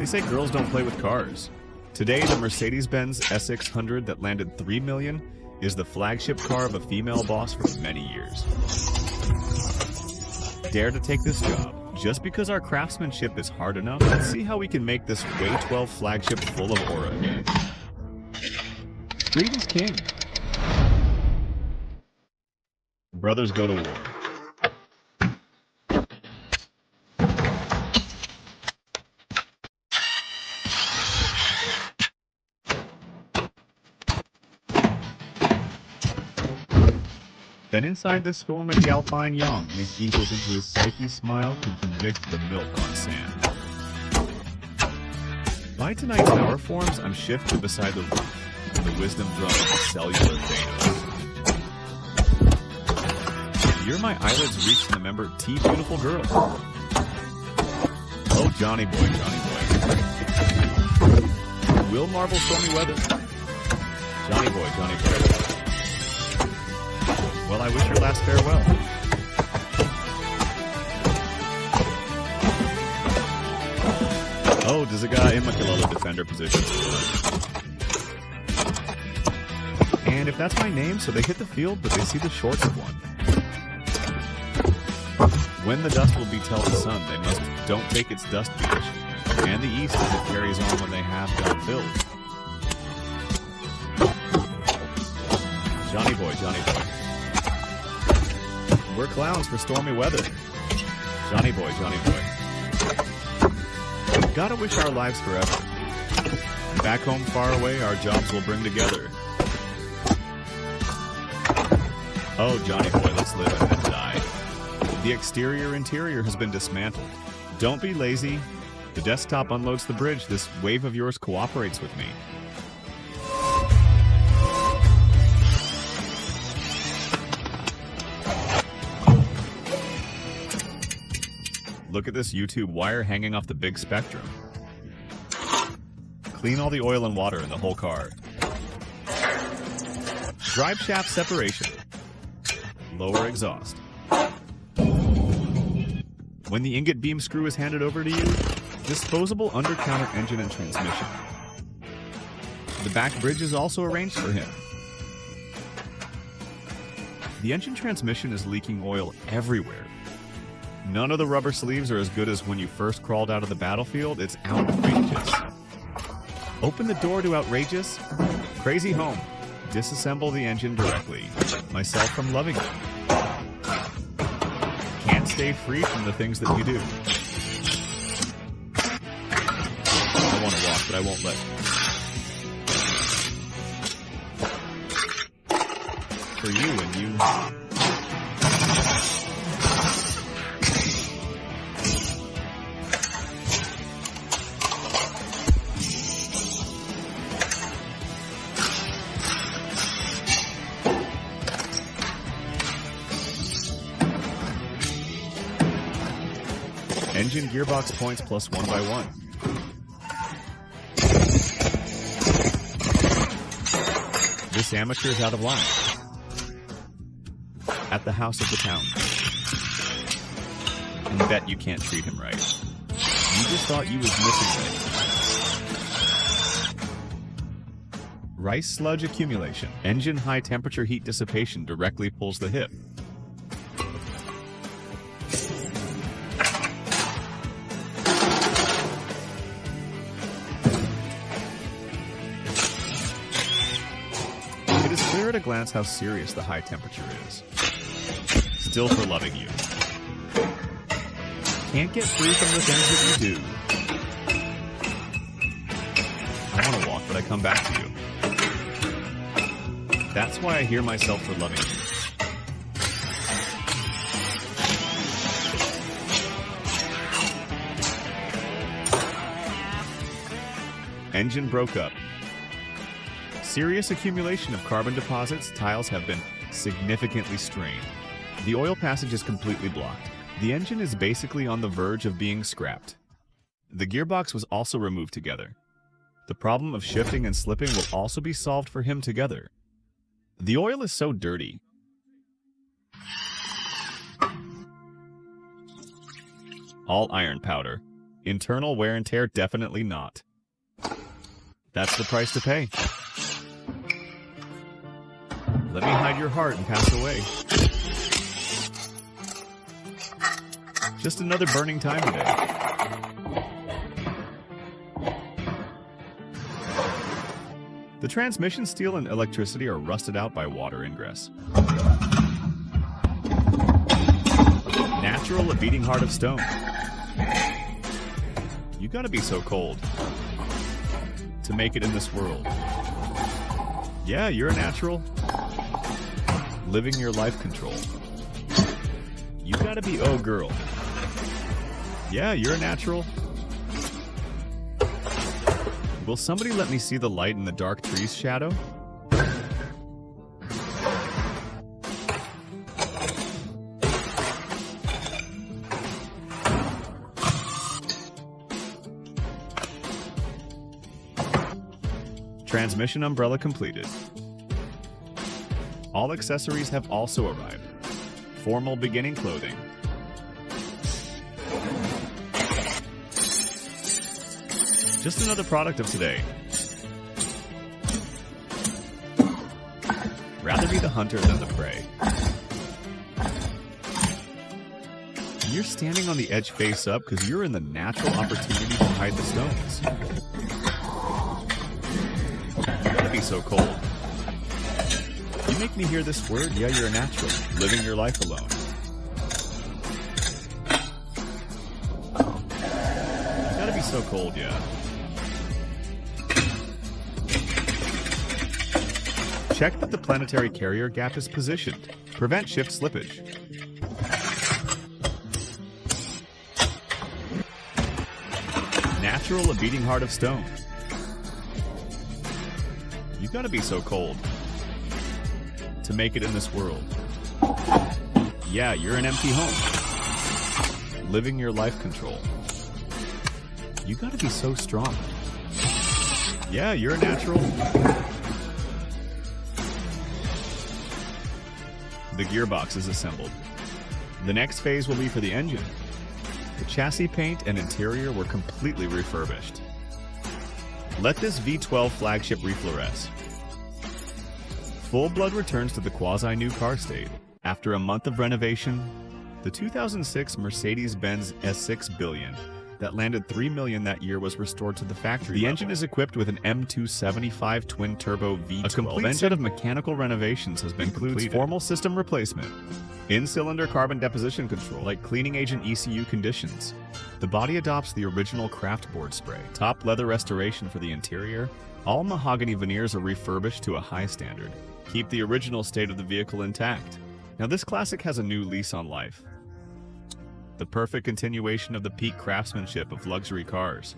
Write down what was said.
They say girls don't play with cars. Today, the Mercedes-Benz S600 that landed $3 million is the flagship car of a female boss for many years. Dare to take this job? Just because our craftsmanship is hard enough, let's see how we can make this V12 flagship full of aura. Greed is king. Brothers go to war. Then inside the storm at the Alpine Young, Miss Eagles into his psyche smile can convict the milk on sand. By tonight's hour forms, I'm shifted beside the roof, the wisdom drum of the cellular Thanos. You're my eyelids reach the member T beautiful girl. Oh, Johnny boy, Johnny boy. Will Marvel stormy weather? Johnny boy, Johnny boy. Well, I wish your last farewell. Oh, does a guy in Makalala defender position? And if that's my name, so they hit the field, but they see the shorts of one. When the dust will be tell the sun, they must don't take its dust beach. And the east as it carries on when they have got filled. Johnny boy, Johnny boy. We're clowns for stormy weather. Johnny boy, Johnny boy. Gotta wish our lives forever. Back home far away, our jobs will bring together. Oh, Johnny boy, let's live and then die. The interior has been dismantled. Don't be lazy. The desktop unloads the bridge. This wave of yours cooperates with me. Look at this YouTube wire hanging off the big spectrum. Clean all the oil and water in the whole car. Drive shaft separation. Lower exhaust. When the ingot beam screw is handed over to you, disposable under-counter engine and transmission. The back bridge is also arranged for him. The engine transmission is leaking oil everywhere. None of the rubber sleeves are as good as when you first crawled out of the battlefield. It's outrageous. Open the door to outrageous. Crazy home. Disassemble the engine directly. Myself from loving it. Can't stay free from the things that you do. I want to walk, but I won't let you. For you and you. Engine gearbox points plus 1 by 1. This amateur is out of line. At the house of the town. And bet you can't treat him right. You just thought you was missing right. Rice sludge accumulation. Engine high temperature heat dissipation directly pulls the hip. It is clear at a glance how serious the high temperature is. Still for loving you. Can't get free from the things that you do. I want to walk, but I come back to you. That's why I hear myself for loving you. Engine broke up. Serious accumulation of carbon deposits, tiles have been significantly strained. The oil passage is completely blocked. The engine is basically on the verge of being scrapped. The gearbox was also removed together. The problem of shifting and slipping will also be solved for him together. The oil is so dirty. All iron powder. Internal wear and tear, definitely not. That's the price to pay. Let me hide your heart and pass away. Just another burning time today. The transmission steel and electricity are rusted out by water ingress. Natural, a beating heart of stone. You gotta be so cold to make it in this world. Yeah, you're a natural. Living your life control. You gotta be, oh girl. Yeah, you're a natural. Will somebody let me see the light in the dark tree's shadow? Transmission umbrella completed. All accessories have also arrived. Formal beginning clothing. Just another product of today. Rather be the hunter than the prey. You're standing on the edge face up because you're in the natural opportunity to hide the stones. You gotta be so cold. You make me hear this word, yeah, you're a natural. Living your life alone. You gotta be so cold, yeah. Check that the planetary carrier gap is positioned. Prevent shift slippage. Natural, a beating heart of stone. You gotta be so cold to make it in this world. Yeah, you're an empty home. Living your life control. You gotta be so strong. Yeah, you're a natural. The gearbox is assembled. The next phase will be for the engine. The chassis paint and interior were completely refurbished. Let this V12 flagship refluoresce. Full blood returns to the quasi-new car state. After a month of renovation, the 2006 Mercedes-Benz S600 that landed $3 million that year was restored to the factory. The engine is equipped with an M275 twin-turbo V12. A complete set of mechanical renovations has been completed. Formal system replacement, in-cylinder carbon deposition control, like cleaning agent ECU conditions. The body adopts the original craft board spray. Top leather restoration for the interior. All mahogany veneers are refurbished to a high standard. Keep the original state of the vehicle intact. Now this classic has a new lease on life. The perfect continuation of the peak craftsmanship of luxury cars.